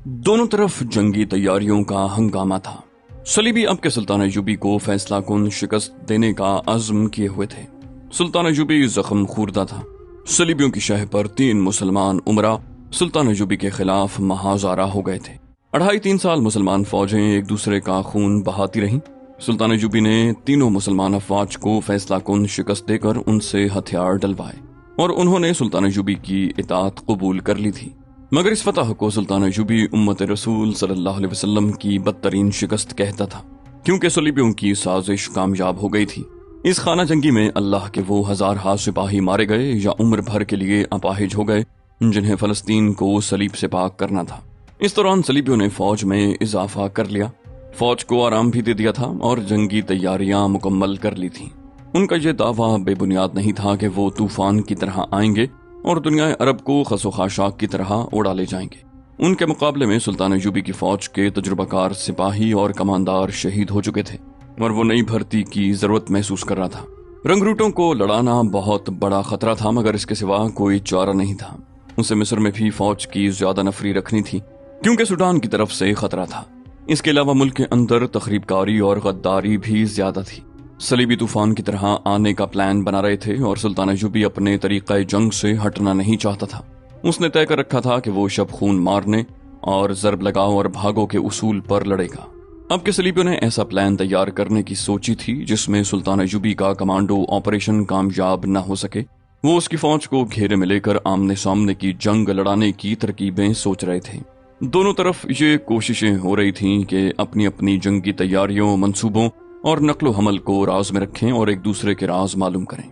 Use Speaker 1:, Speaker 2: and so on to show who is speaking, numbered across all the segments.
Speaker 1: दोनों तरफ जंगी तैयारियों का हंगामा था। सलीबी अब के सुल्तान अय्यूबी को फैसला कुन शिकस्त देने का अज़्म किए हुए थे। सुल्तान अय्यूबी जख्म खूरदा था। सलीबियों की शह पर 3 मुसलमान उमरा सुल्तान अय्यूबी के खिलाफ महाजारा हो गए थे। 2.5-3 साल मुसलमान फौजें एक दूसरे का खून बहाती रहीं। सुल्तान अय्यूबी ने तीनों मुसलमान अफवाज को फैसला कुन शिकस्त देकर उनसे हथियार डलवाए और उन्होंने सुल्तान अय्यूबी की इताअत कबूल कर ली थी। मगर इस फतह को सुल्तान अय्यूबी उम्मत रसूल सल्लल्लाहु अलैहि वसल्लम की बदतरीन शिकस्त कहता था, क्योंकि सलीबियों की साजिश कामयाब हो गई थी। इस खाना जंगी में अल्लाह के वो 1000 सिपाही मारे गए या उम्र भर के लिए अपाहिज हो गए जिन्हें फलस्तीन को सलीब से पाक करना था। इस दौरान सलीबियों ने फौज में इजाफा कर लिया, फौज को आराम भी दे दिया था और जंगी तैयारियां मुकम्मल कर ली थी। उनका यह दावा बेबुनियाद नहीं था कि वो तूफान की तरह आएंगे और दुनिया अरब को खसो खाशाक की तरह उड़ा ले जाएंगे। उनके मुकाबले में सुल्तान अय्यूबी की फौज के तजुर्बाकार सिपाही और कमांडार शहीद हो चुके थे और वो नई भर्ती की जरूरत महसूस कर रहा था। रंगरूटों को लड़ाना बहुत बड़ा खतरा था, मगर इसके सिवा कोई चारा नहीं था। उसे मिस्र में भी फौज की ज्यादा नफरी रखनी थी, क्योंकि सूडान की तरफ से खतरा था। इसके अलावा मुल्क के अंदर तखरीबकारी और गद्दारी भी ज्यादा थी। सलीबी तूफान की तरह आने का प्लान बना रहे थे और सुल्तान अय्यूबी अपने तरीक़े जंग से हटना नहीं चाहता था। उसने तय कर रखा था कि वो शब खून मारने और ज़रब लगाओ और भागो के उसूल पर लड़ेगा। अब के सलीबियों ने ऐसा प्लान तैयार करने की सोची थी जिसमें सुल्तान अय्यूबी का कमांडो ऑपरेशन कामयाब न हो सके। वो उसकी फौज को घेरे में लेकर आमने सामने की जंग लड़ाने की तरकीबें सोच रहे थे। दोनों तरफ ये कोशिशें हो रही थीं कि अपनी अपनी जंगी तैयारियों, मंसूबों और नक्लो हमल को राज में रखें और एक दूसरे के राज मालूम करें।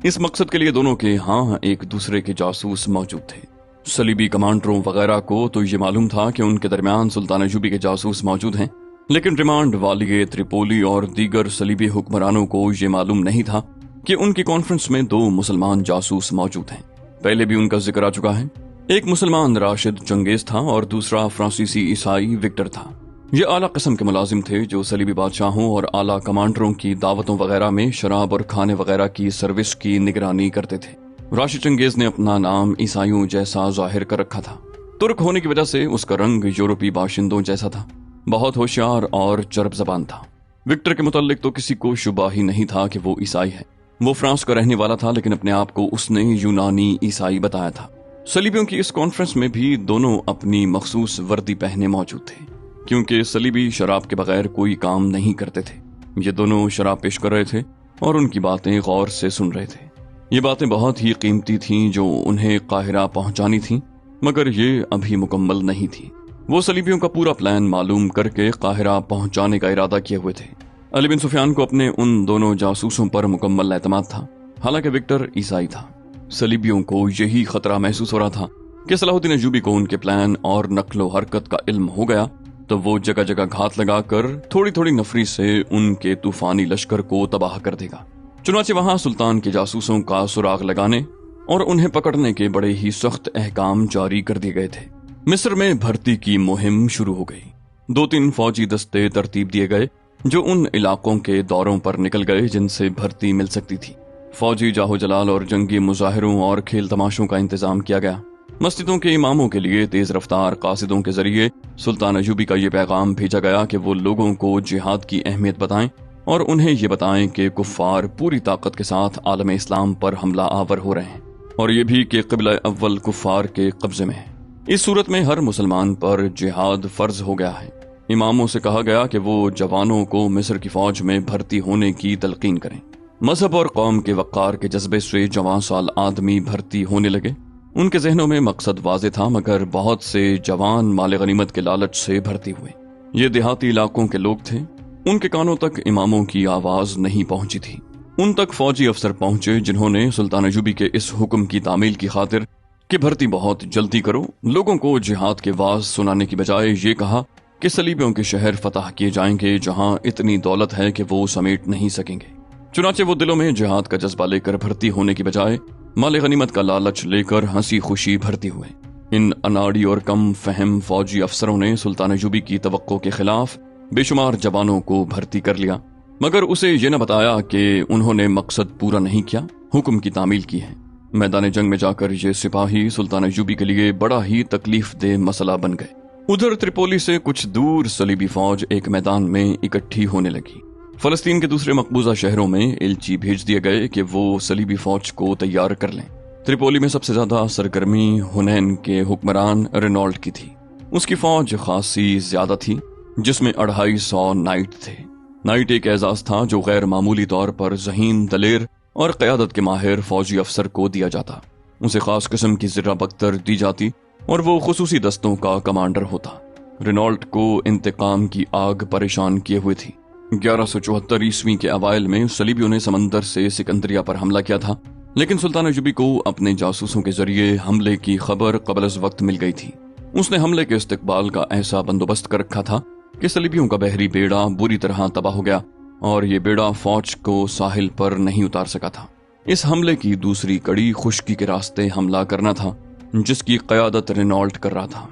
Speaker 1: इस मकसद के लिए दोनों के यहाँ एक दूसरे के जासूस मौजूद थे। सलीबी कमांडरों वगैरह को तो ये मालूम था कि उनके दरमियान सुल्तान अय्यूबी के जासूस मौजूद हैं, लेकिन रिमांड वाली त्रिपोली और दीगर सलीबी हुक्मरानों को ये मालूम नहीं था कि उनकी कॉन्फ्रेंस में 2 मुसलमान जासूस मौजूद हैं। पहले भी उनका जिक्र आ चुका है। एक मुसलमान राशिद चंगेज था और दूसरा फ्रांसीसी ईसाई विक्टर था। ये आला किस्म के मुलाजिम थे जो सलीबी बादशाहों और आला कमांडरों की दावतों वगैरह में शराब और खाने वगैरह की सर्विस की निगरानी करते थे। राशिद चंगेज ने अपना नाम ईसाइयों जैसा जाहिर कर रखा था। तुर्क होने की वजह से उसका रंग यूरोपी बाशिंदों जैसा था। बहुत होशियार और चरब जबान था। विक्टर के मुताल्लिक तो किसी को शुबा ही नहीं था कि वो ईसाई है। वो फ्रांस का रहने वाला था, लेकिन अपने आप को उसने यूनानी ईसाई बताया था। सलीबियों की इस कॉन्फ्रेंस में भी दोनों अपनी मखसूस वर्दी पहने मौजूद थे, क्योंकि सलीबी शराब के बगैर कोई काम नहीं करते थे। ये दोनों शराब पेश कर रहे थे और उनकी बातें गौर से सुन रहे थे। ये बातें बहुत ही कीमती थीं जो उन्हें काहिरा पहुंचानी थीं, मगर ये अभी मुकम्मल नहीं थी। वो सलीबियों का पूरा प्लान मालूम करके काहिरा पहुंचाने का इरादा किए हुए थे। अली बिन सुफियान को अपने उन दोनों जासूसों पर मुकम्मल एतमाद था। हालांकि विक्टर ईसाई था। सलीबियों को यही खतरा महसूस हो रहा था कि सलाहुद्दीन अय्यूबी को उनके प्लान और नक्लो हरकत का इल्म हो गया तो वो जगह जगह घात लगाकर थोड़ी थोड़ी नफरी से उनके तूफानी लश्कर को तबाह कर देगा। चुनाचे वहां सुल्तान के जासूसों का सुराग लगाने और उन्हें पकड़ने के बड़े ही सख्त अहकाम जारी कर दिए गए थे। मिस्र में भर्ती की मुहिम शुरू हो गई। 2-3 फौजी दस्ते तरतीब दिए गए जो उन इलाकों के दौरों पर निकल गए जिनसे भर्ती मिल सकती थी। फौजी जाहो जलाल और जंगी मुजाहिरों और खेल तमाशों का इंतजाम किया गया। मस्जिदों के इमामों के लिए तेज रफ्तार कासिदों के जरिए सुल्तान अय्यूबी का ये पैगाम भेजा गया कि वो लोगों को जिहाद की अहमियत बताएं और उन्हें ये बताएं कि कुफ्फार पूरी ताकत के साथ आलम इस्लाम पर हमला आवर हो रहे हैं और ये भी कि क़िबला अव्वल कुफ्फार के कब्जे में है। इस सूरत में हर मुसलमान पर जिहाद फर्ज हो गया है। इमामों से कहा गया कि वो जवानों को मिस्र की फौज में भर्ती होने की तलकीन करें। मजहब और कौम के वक़ार के जज्बे से जवान साल आदमी भर्ती होने लगे। उनके जहनों में मकसद वाज़े था, मगर बहुत से जवान माल गनीमत के लालच से भर्ती हुए। ये देहाती इलाकों के लोग थे। उनके कानों तक इमामों की आवाज नहीं पहुंची थी। उन तक फौजी अफसर पहुंचे जिन्होंने सुल्तान अय्यूबी के इस हुक्म की तामील की खातिर कि भर्ती बहुत जल्दी करो, लोगों को जिहाद के वाज सुनाने की बजाय ये कहा कि सलीबियों के शहर फतह किए जाएंगे जहां इतनी दौलत है कि वो समेट नहीं सकेंगे। चुनाचे वो दिलों में जिहाद का जज्बा लेकर भर्ती होने की बजाय माल गनीमत का लालच लेकर हंसी खुशी भर्ती हुए। इन अनाड़ी और कम फहम फौजी अफसरों ने सुल्तान अय्यूबी की तवक्को के खिलाफ बेशुमार जवानों को भर्ती कर लिया, मगर उसे ये न बताया कि उन्होंने मकसद पूरा नहीं किया, हुक्म की तामील की है। मैदान जंग में जाकर ये सिपाही सुल्तान अय्यूबी के लिए बड़ा ही तकलीफ दे मसला बन गए। उधर त्रिपोली से कुछ दूर सलीबी फौज एक मैदान में इकट्ठी होने लगी। फलस्तीन के दूसरे मकबूजा शहरों में एलची भेज दिए गए कि वो सलीबी फौज को तैयार कर लें। त्रिपोली में सबसे ज्यादा सरगर्मी हुनैन के हुक्मरान रेनॉल्ट की थी। उसकी फौज खासी ज्यादा थी, जिसमें 250 नाइट थे। नाइट एक एजाज था जो गैर मामूली तौर पर ज़हीन, दलेर और क़यादत के माहिर फौजी अफसर को दिया जाता। उसे खास किस्म की ज़िर्रा बख्तर दी जाती और वो खुसूसी दस्तों का कमांडर होता। रेनॉल्ट को इंतकाम की आग परेशान किए हुए थी। 1174 ईस्वी के अवाइल में सलीबियों ने समंदर से सिकंदरिया पर हमला किया था, लेकिन सुल्तान अयूबी को अपने जासूसों के जरिए हमले की खबर कबल अज़ वक्त मिल गई थी। उसने हमले के इस्तकबाल का ऐसा बंदोबस्त कर रखा था कि सलीबियों का बहरी बेड़ा बुरी तरह तबाह हो गया और ये बेड़ा फौज को साहिल पर नहीं उतार सका था। इस हमले की दूसरी कड़ी खुश्की के रास्ते हमला करना था, जिसकी क़यादत रेनॉल्ट कर रहा था।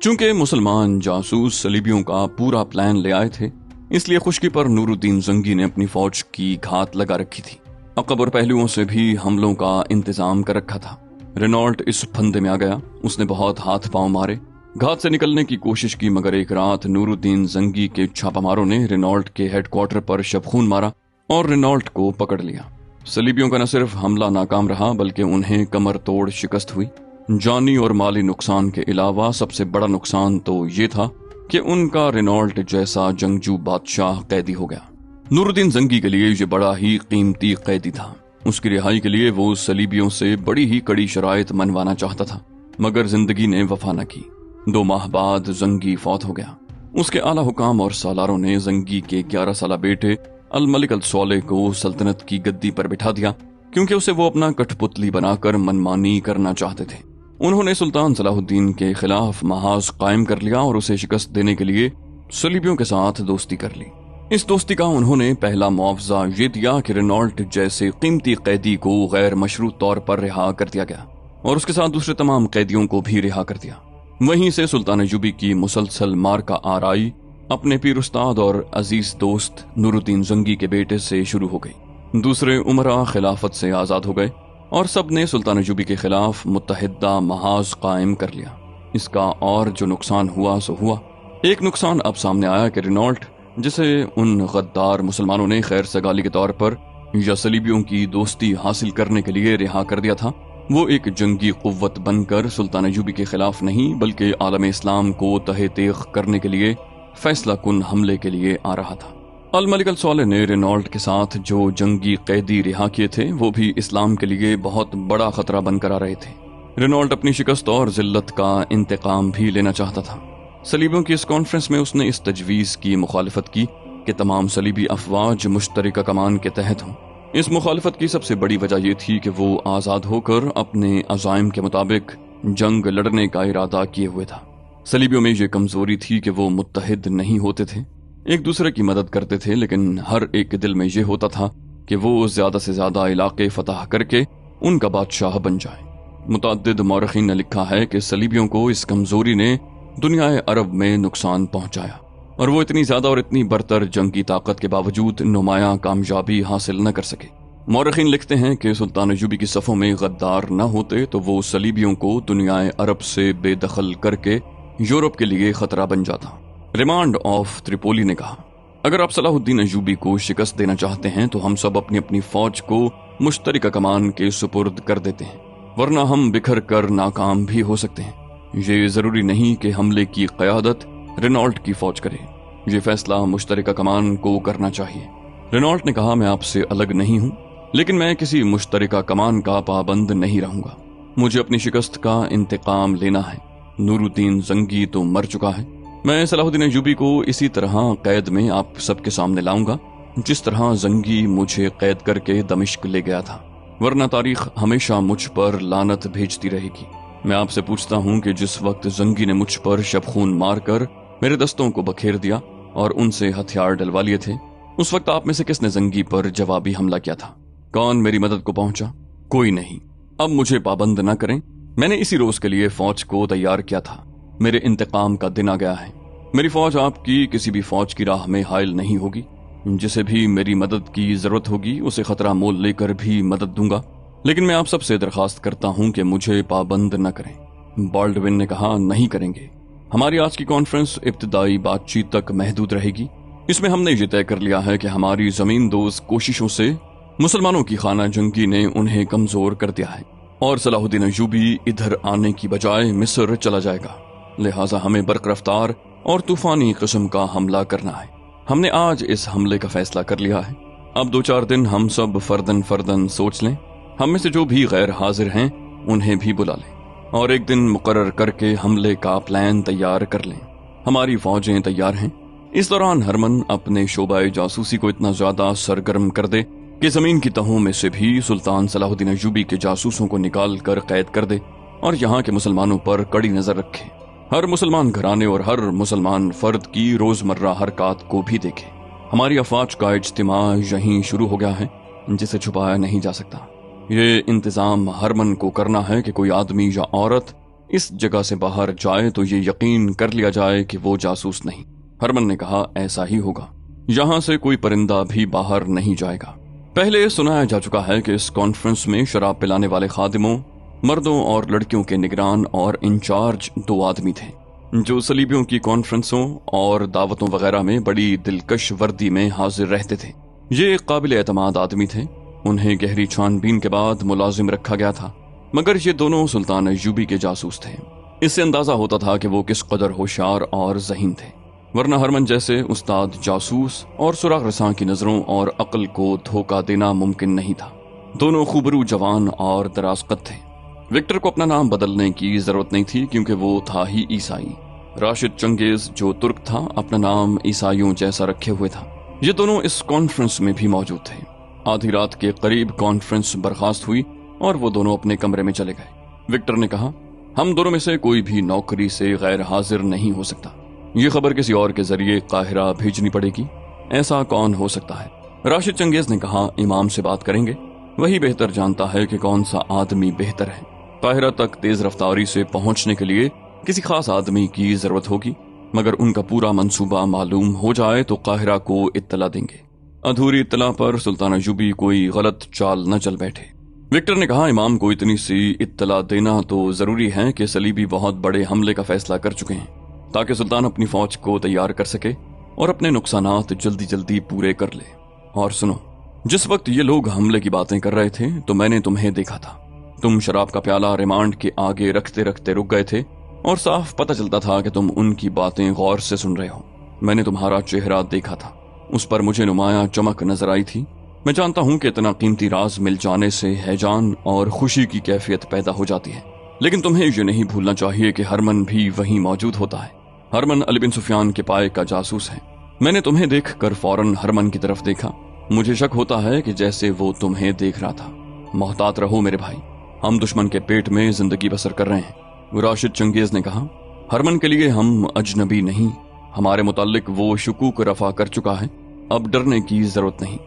Speaker 1: चूंकि मुसलमान जासूस सलीबियों का पूरा प्लान ले आए थे, इसलिए खुश्की पर नूरुद्दीन जंगी ने अपनी फौज की घात लगा रखी थी। अकब और पहलुओं से भी हमलों का इंतजाम कर रखा था। रेनॉल्ट इस फंदे में आ गया। उसने बहुत हाथ पांव मारे, घात से निकलने की कोशिश की, मगर एक रात नूरुद्दीन जंगी के छापामारों ने रेनॉल्ट के हेडक्वार्टर पर शबखून मारा और रेनॉल्ट को पकड़ लिया। सलीबियों का न सिर्फ हमला नाकाम रहा, बल्कि उन्हें कमर तोड़ शिकस्त हुई। जानी और माली नुकसान के अलावा सबसे बड़ा नुकसान तो ये था कि उनका रेनॉल्ट जैसा जंगजू बादशाह कैदी हो गया। नूरुद्दीन जंगी के लिए ये बड़ा ही कीमती कैदी था। उसकी रिहाई के लिए वो सलीबियों से बड़ी ही कड़ी शराइत मनवाना चाहता था, मगर जिंदगी ने वफा न की। 2 माह बाद जंगी फौत हो गया। उसके आला हुकाम और सालारों ने जंगी के 11 साला बेटे अल मलिक अल सौले को सल्तनत की गद्दी पर बिठा दिया, क्योंकि उसे वो अपना कठपुतली बनाकर मनमानी करना चाहते थे। उन्होंने सुल्तान सलाहुद्दीन के खिलाफ महाज कायम कर लिया और उसे शिकस्त देने के लिए सलीबियों के साथ दोस्ती कर ली। इस दोस्ती का उन्होंने पहला मुआवजा ये दिया कि रेनॉल्ट जैसे कीमती कैदी को गैर मशरूत तौर पर रिहा कर दिया गया और उसके साथ दूसरे तमाम कैदियों को भी रिहा कर दिया। वहीं से सुल्तान अयूबी की मुसलसल मार का आराई अपने पीर उस्ताद और अजीज दोस्त नूरुद्दीन जंगी के बेटे से शुरू हो गई। दूसरे उमरा खिलाफत से आजाद हो गए और सब ने सुल्तान अयूबी के खिलाफ मुत्तहिदा महाज कायम कर लिया। इसका और जो नुकसान हुआ सो हुआ। एक नुकसान अब सामने आया कि रेनॉल्ट, जिसे उन गद्दार मुसलमानों ने खैर सगाली के तौर पर या सलीबियों की दोस्ती हासिल करने के लिए रिहा कर दिया था, वो एक जंगी कुव्वत बनकर सुल्तान अयूबी के खिलाफ नहीं बल्कि आलम इस्लाम को तहे तेख करने के लिए फैसला कुन हमले के लिए आ रहा था। अल मलिक अल सौले ने रेनॉल्ट के साथ जो जंगी कैदी रिहा किए थे, वो भी इस्लाम के लिए बहुत बड़ा खतरा बनकर आ रहे थे। रेनॉल्ट अपनी शिकस्त और जिल्लत का इंतकाम भी लेना चाहता था। सलीबियों की इस कॉन्फ्रेंस में उसने इस तजवीज़ की मुखालफत की कि तमाम सलीबी अफवाज मुश्तरका कमान के तहत हों। इस मुखालफत की सबसे बड़ी वजह यह थी कि वो आज़ाद होकर अपने अज़ाइम के मुताबिक जंग लड़ने का इरादा किए हुए था। सलीबियों में ये कमजोरी थी कि वो मुत्तहिद नहीं होते थे, एक दूसरे की मदद करते थे, लेकिन हर एक के दिल में ये होता था कि वो ज्यादा से ज्यादा इलाके फतह करके उनका बादशाह बन जाए। मुतअद्दिद मौरखीन ने लिखा है कि सलीबियों को इस कमजोरी ने दुनिया अरब में नुकसान पहुंचाया और वो इतनी ज्यादा और इतनी बरतर जंगी ताकत के बावजूद नुमाया कामयाबी हासिल न कर सके। मौरखीन लिखते हैं कि सुल्तान अयूबी की सफ़ों में गद्दार न होते तो वो सलीबियों को दुनिया अरब से बेदखल करके यूरोप के लिए खतरा बन जाता। रिमांड ऑफ त्रिपोली ने कहा, अगर आप सलाहुद्दीन अयूबी को शिकस्त देना चाहते हैं तो हम सब अपनी अपनी फौज को मुश्तरका कमान के सुपुर्द कर देते हैं, वरना हम बिखर कर नाकाम भी हो सकते हैं। ये जरूरी नहीं कि हमले की क़यादत रेनॉल्ट की फौज करे, ये फैसला मुश्तरका कमान को करना चाहिए। रेनॉल्ट ने कहा, मैं आपसे अलग नहीं हूँ, लेकिन मैं किसी मुश्तरका कमान का पाबंद नहीं रहूंगा। मुझे अपनी शिकस्त का इंतकाम लेना है। नूरुद्दीन जंगी तो मर चुका है। मैं सलाहुद्दीन अयूबी को इसी तरह कैद में आप सबके सामने लाऊंगा जिस तरह जंगी मुझे कैद करके दमिश्क ले गया था, वरना तारीख हमेशा मुझ पर लानत भेजती रहेगी। मैं आपसे पूछता हूँ कि जिस वक्त जंगी ने मुझ पर शबखून मारकर मेरे दस्तों को बखेर दिया और उनसे हथियार डलवा लिए थे, उस वक्त आप में से किसने जंगी पर जवाबी हमला किया था? कौन मेरी मदद को पहुंचा? कोई नहीं। अब मुझे पाबंद न करें। मैंने इसी रोज के लिए फौज को तैयार किया था। मेरे इंतकाम का दिन आ गया है। मेरी फौज आपकी किसी भी फौज की राह में हायल नहीं होगी। जिसे भी मेरी मदद की जरूरत होगी उसे खतरा मोल लेकर भी मदद दूंगा, लेकिन मैं आप सबसे दरखास्त करता हूं कि मुझे पाबंद न करें। बाल्डविन ने कहा, नहीं करेंगे। हमारी आज की कॉन्फ्रेंस इब्तिदाई बातचीत तक महदूद रहेगी। इसमें हमने ये तय कर लिया है कि हमारी जमीन दोज कोशिशों से मुसलमानों की खाना जंगी ने उन्हें कमजोर कर दिया है और सलाहुद्दीन अय्यूबी इधर आने की बजाय मिस्र चला जाएगा। लिहाजा हमें बर्क रफ्तार और तूफानी किस्म का हमला करना है। हमने आज इस हमले का फैसला कर लिया है। अब 2-4 दिन हम सब फर्दन फर्दन सोच लें। हम में से जो भी गैर हाजिर हैं उन्हें भी बुला लें और एक दिन मुकर्रर करके हमले का प्लान तैयार कर लें। हमारी फौजें तैयार हैं। इस दौरान हरमन अपने शोबाए जासूसी को इतना ज्यादा सरगर्म कर दे कि जमीन की तहों में से भी सुल्तान सलाहुद्दीन अय्यूबी के जासूसों को निकाल कर कैद कर दे और यहाँ के मुसलमानों पर कड़ी नजर रखे। हर मुसलमान घराने और हर मुसलमान फर्द की रोजमर्रा हरकत को भी देखे। हमारी अफवाज का इज्तिमा यहीं शुरू हो गया है, जिसे छुपाया नहीं जा सकता। ये इंतजाम हरमन को करना है कि कोई आदमी या औरत इस जगह से बाहर जाए तो ये यकीन कर लिया जाए कि वो जासूस नहीं। हरमन ने कहा, ऐसा ही होगा। यहाँ से कोई परिंदा भी बाहर नहीं जाएगा। पहले सुनाया जा चुका है कि इस कॉन्फ्रेंस में शराब पिलाने वाले खादिमों, मर्दों और लड़कियों के निगरान और इंचार्ज 2 आदमी थे, जो सलीबियों की कॉन्फ्रेंसों और दावतों वगैरह में बड़ी दिलकश वर्दी में हाजिर रहते थे। ये एक काबिल एतमाद आदमी थे। उन्हें गहरी छानबीन के बाद मुलाजिम रखा गया था, मगर ये दोनों सुल्तान अय्यूबी के जासूस थे। इससे अंदाजा होता था कि वो किस कदर होशियार और ज़हीन थे, वरना हरमन जैसे उस्ताद जासूस और सुराग रसां की नजरों और अक्ल को धोखा देना मुमकिन नहीं था। दोनों खूबरू जवान और दराज़कद थे। विक्टर को अपना नाम बदलने की जरूरत नहीं थी क्योंकि वो था ही ईसाई। राशिद चंगेज जो तुर्क था, अपना नाम ईसाइयों जैसा रखे हुए था। ये दोनों इस कॉन्फ्रेंस में भी मौजूद थे। आधी रात के करीब कॉन्फ्रेंस बर्खास्त हुई और वो दोनों अपने कमरे में चले गए। विक्टर ने कहा, हम दोनों में से कोई भी नौकरी से गैर हाजिर नहीं हो सकता। ये खबर किसी और के जरिए काहिरा भेजनी पड़ेगी। ऐसा कौन हो सकता है? राशिद चंगेज ने कहा, इमाम से बात करेंगे, वही बेहतर जानता है कि कौन सा आदमी बेहतर है। काहिरा तक तेज रफ्तारी से पहुंचने के लिए किसी खास आदमी की जरूरत होगी, मगर उनका पूरा मंसूबा मालूम हो जाए तो काहिरा को इत्तला देंगे। अधूरी इत्तला पर सुल्तान अय्यूबी कोई गलत चाल न चल बैठे। विक्टर ने कहा, इमाम को इतनी सी इत्तला देना तो जरूरी है कि सलीबी बहुत बड़े हमले का फैसला कर चुके हैं, ताकि सुल्तान अपनी फौज को तैयार कर सके और अपने नुकसानात जल्दी जल्दी पूरे कर ले। और सुनो, जिस वक्त ये लोग हमले की बातें कर रहे थे तो मैंने तुम्हें देखा था। तुम शराब का प्याला रिमांड के आगे रखते रखते रुक गए थे और साफ पता चलता था कि तुम उनकी बातें गौर से सुन रहे हो। मैंने तुम्हारा चेहरा देखा था, उस पर मुझे नुमाया चमक नजर आई थी। मैं जानता हूं कि इतना कीमती राज मिल जाने से हैजान और खुशी की कैफियत पैदा हो जाती है, लेकिन तुम्हें ये नहीं भूलना चाहिए कि हरमन भी वहीं मौजूद होता है। हरमन अली बिन सुफियान के पाए का जासूस है। मैंने तुम्हें देखकर फौरन हरमन की तरफ देखा। मुझे शक होता है कि जैसे वो तुम्हें देख रहा था। मोहतात रहो मेरे भाई, हम दुश्मन के पेट में जिंदगी बसर कर रहे हैं। राशिद चंगेज ने कहा, हरमन के लिए हम अजनबी नहीं। हमारे मुताल्लिक वो शुकूक रफा कर चुका है, अब डरने की जरूरत नहीं।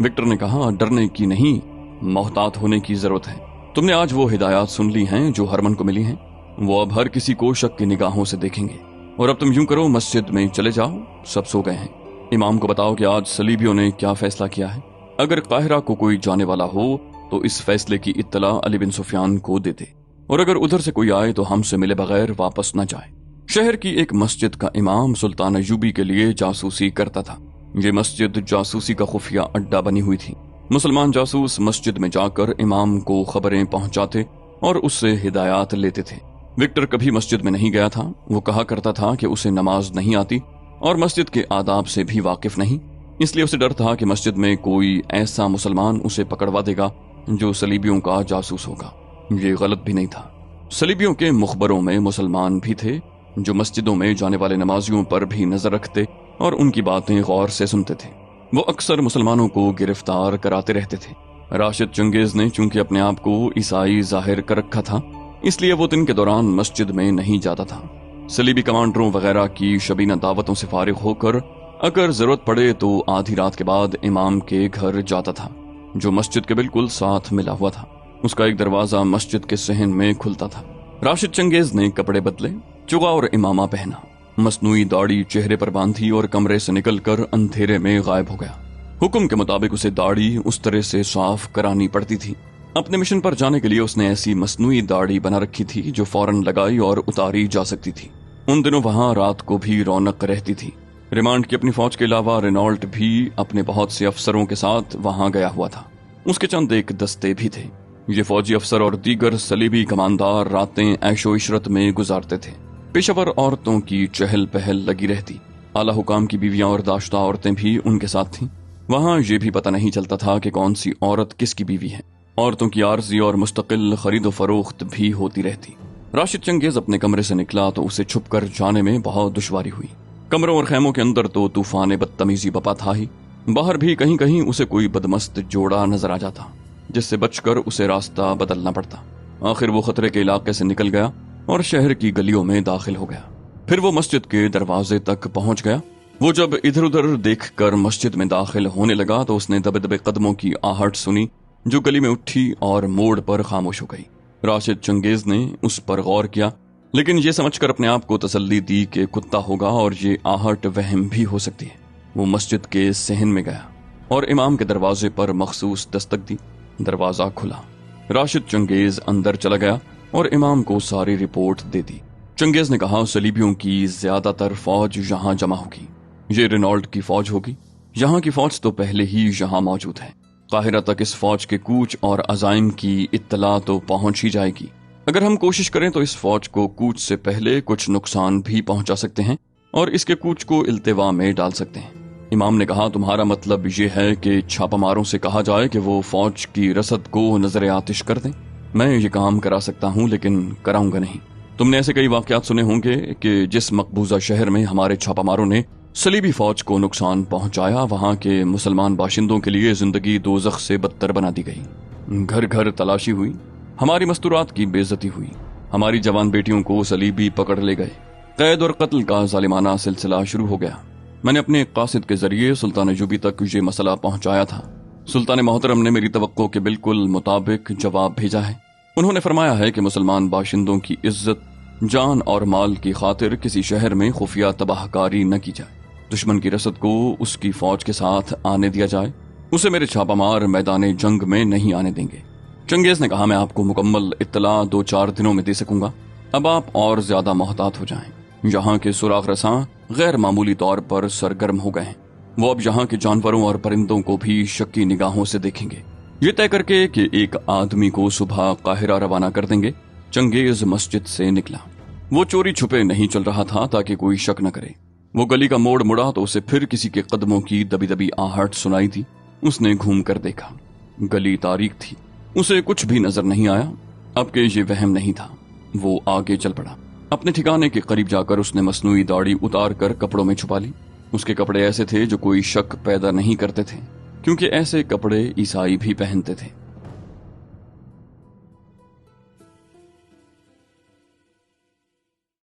Speaker 1: विक्टर ने कहा, डरने की नहीं, मोहतात होने की जरूरत है। तुमने आज वो हिदायत सुन ली हैं जो हरमन को मिली हैं। वो अब हर किसी को शक की निगाहों से देखेंगे। और अब तुम यूं करो, मस्जिद में चले जाओ, सब सो गए हैं। इमाम को बताओ कि आज सलीबियों ने क्या फैसला किया है। अगर काहिरा को कोई जाने वाला हो तो इस फैसले की इत्तला अली बिन सुफियान को दे दे, और अगर उधर से कोई आए तो हमसे मिले बगैर वापस न जाए। शहर की एक मस्जिद का इमाम सुल्तान अय्यूबी के लिए जासूसी करता था। ये मस्जिद जासूसी का खुफिया अड्डा बनी हुई थी। मुसलमान जासूस मस्जिद में जाकर इमाम को खबरें पहुंचाते और उससे हिदायत लेते थे। विक्टर कभी मस्जिद में नहीं गया था। वो कहा करता था कि उसे नमाज नहीं आती और मस्जिद के आदाब से भी वाकिफ नहीं, इसलिए उसे डर था कि मस्जिद में कोई ऐसा मुसलमान उसे पकड़वा देगा जो सलीबियों का जासूस होगा। ये गलत भी नहीं था। सलीबियों के मुखबरों में मुसलमान भी थे जो मस्जिदों में जाने वाले नमाजियों पर भी नजर रखते और उनकी बातें गौर से सुनते थे। वो अक्सर मुसलमानों को गिरफ्तार कराते रहते थे। राशिद चंगेज ने चूंकि अपने आप को ईसाई जाहिर कर रखा था, इसलिए वो दिन के दौरान मस्जिद में नहीं जाता था। सलीबी कमांडरों वगैरह की शबीना दावतों से फारिग होकर अगर जरूरत पड़े तो आधी रात के बाद इमाम के घर जाता था, जो मस्जिद के बिल्कुल साथ मिला हुआ था। उसका एक दरवाजा मस्जिद के सहन में खुलता था। राशिद चंगेज ने कपड़े बदले, चुगा और इमामा पहना, मसनूई दाढ़ी चेहरे पर बांधी और कमरे से निकलकर अंधेरे में गायब हो गया। हुक्म के मुताबिक उसे दाढ़ी उस तरह से साफ करानी पड़ती थी। अपने मिशन पर जाने के लिए उसने ऐसी मसनूई दाढ़ी बना रखी थी जो फौरन लगाई और उतारी जा सकती थी। उन दिनों वहां रात को भी रौनक रहती थी। रिमांड की अपनी फौज के अलावा रेनॉल्ट भी अपने बहुत से अफसरों के साथ वहां गया हुआ था। उसके चंद एक दस्ते भी थे। ये फौजी अफसर और दीगर सलीबी कमांडर रातें ऐशो इशरत में गुजारते थे। पेशेवर औरतों की चहल पहल लगी रहती। आला हुकाम की बीवियां और दाश्ता औरतें भी उनके साथ थीं। वहां ये भी पता नहीं चलता था कि कौन सी औरत किसकी बीवी है। औरतों की आर्जी और मुस्तकिल खरीदो फरोख्त भी होती रहती। राशिद चंगेज अपने कमरे से निकला तो उसे छुप कर जाने में बहुत दुश्वारी हुई। कमरों और खैमों के अंदर तो तूफान बदतमीजी बपा था ही, बाहर भी कहीं कहीं उसे कोई बदमस्त जोड़ा नजर आ जाता, जिससे बचकर उसे रास्ता बदलना पड़ता। आखिर वो खतरे के इलाके से निकल गया और शहर की गलियों में दाखिल हो गया। फिर वो मस्जिद के दरवाजे तक पहुंच गया। वो जब इधर उधर देखकर मस्जिद में दाखिल होने लगा तो उसने दबे दबे कदमों की आहट सुनी जो गली में उठी और मोड़ पर खामोश हो गई। राशिद चंगेज ने उस पर गौर किया, लेकिन ये समझकर अपने आप को तसल्ली दी कि कुत्ता होगा और ये आहट वहम भी हो सकती है। वो मस्जिद के सहन में गया और इमाम के दरवाजे पर मखसूस दस्तक दी। दरवाजा खुला। राशिद चंगेज अंदर चला गया और इमाम को सारी रिपोर्ट दे दी। चंगेज ने कहा, सलीबियों की ज्यादातर फौज यहाँ जमा होगी। ये रेनॉल्ट की फौज होगी। यहाँ की फौज तो पहले ही यहाँ मौजूद है। काहिरा तक इस फौज के कूच और अजाइम की इत्तला तो पहुंच ही जाएगी। अगर हम कोशिश करें तो इस फौज को कूच से पहले कुछ नुकसान भी पहुंचा सकते हैं और इसके कूच को इल्तिवा में डाल सकते हैं। इमाम ने कहा, तुम्हारा मतलब ये है कि छापामारों से कहा जाए कि वो फौज की रसद को नजर आतिश कर दें? मैं ये काम करा सकता हूँ, लेकिन कराऊंगा नहीं। तुमने ऐसे कई वाकयात सुने होंगे कि जिस मकबूजा शहर में हमारे छापामारों ने सलीबी फौज को नुकसान पहुंचाया, वहां के मुसलमान बाशिंदों के लिए जिंदगी दोजख से बदतर बना दी गई। घर घर तलाशी हुई, हमारी मस्तूरात की बेइज्जती हुई, हमारी जवान बेटियों को सलीबी पकड़ ले गए। कैद और कत्ल का जालिमाना सिलसिला शुरू हो गया। मैंने अपने कासिद के जरिए सुल्तान अयूबी तक ये मसला पहुंचाया था। सुल्तान मोहतरम ने मेरी तवक्को के बिल्कुल मुताबिक जवाब भेजा है। उन्होंने फरमाया है कि मुसलमान बाशिंदों की इज्जत, जान और माल की खातिर किसी शहर में खुफिया तबाहकारी न की जाए। दुश्मन की रसद को उसकी फौज के साथ आने दिया जाए। उसे मेरे छापामार मैदान जंग में नहीं आने देंगे। चंगेज ने कहा, मैं आपको मुकम्मल इत्तला 2-4 दिनों में दे सकूंगा। अब आप और ज्यादा मोहतात हो जाएं। यहाँ के सुराग रसां गैर मामूली तौर पर सरगर्म हो गए हैं। वो अब यहाँ के जानवरों और परिंदों को भी शक्की निगाहों से देखेंगे। ये तय करके कि एक आदमी को सुबह काहिरा रवाना कर देंगे, चंगेज मस्जिद से निकला। वो चोरी छुपे नहीं चल रहा था ताकि कोई शक न करे। वो गली का मोड़ मुड़ा तो उसे फिर किसी के कदमों की दबी दबी आहट सुनाई थी। उसने घूम कर देखा। गली तारीक थी, उसे कुछ भी नजर नहीं आया। अब के ये वहम नहीं था। वो आगे चल पड़ा। अपने ठिकाने के करीब जाकर उसने मसनूई दाढ़ी उतार कर कपड़ों में छुपा ली। उसके कपड़े ऐसे थे जो कोई शक पैदा नहीं करते थे, क्योंकि ऐसे कपड़े ईसाई भी पहनते थे।